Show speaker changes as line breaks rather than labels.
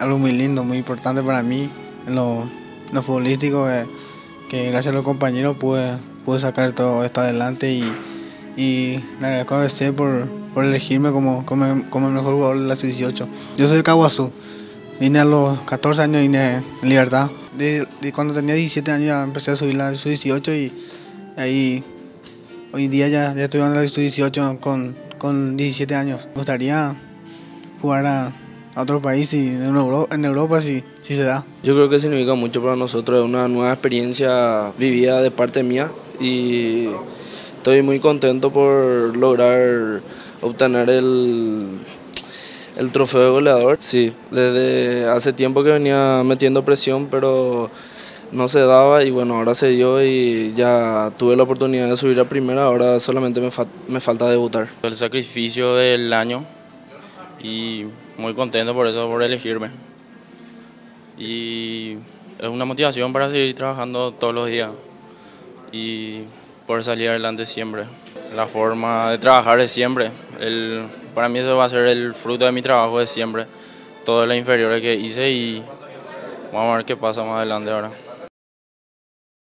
algo muy lindo, muy importante para mí en lo futbolístico, que gracias a los compañeros pude sacar todo esto adelante y le agradezco a BC por elegirme como el mejor jugador de la sub-18. Yo soy de Caguazú, vine a los 14 años, vine en Libertad. De cuando tenía 17 años ya empecé a subir la sub-18 y ahí hoy en día ya estoy jugando la sub-18 con 17 años. Me gustaría jugar a otro país y en Europa si se da.
Yo creo que significa mucho para nosotros, es una nueva experiencia vivida de parte mía y estoy muy contento por lograr obtener el trofeo de goleador. Sí, desde hace tiempo que venía metiendo presión, pero no se daba y bueno, ahora se dio y ya tuve la oportunidad de subir a primera, ahora solamente me falta debutar.
El sacrificio del año y muy contento por eso, por elegirme. Y es una motivación para seguir trabajando todos los días y por salir adelante siempre. La forma de trabajar es siempre. Para mí eso va a ser el fruto de mi trabajo de siempre. Todas las inferiores que hice y vamos a ver qué pasa más adelante ahora.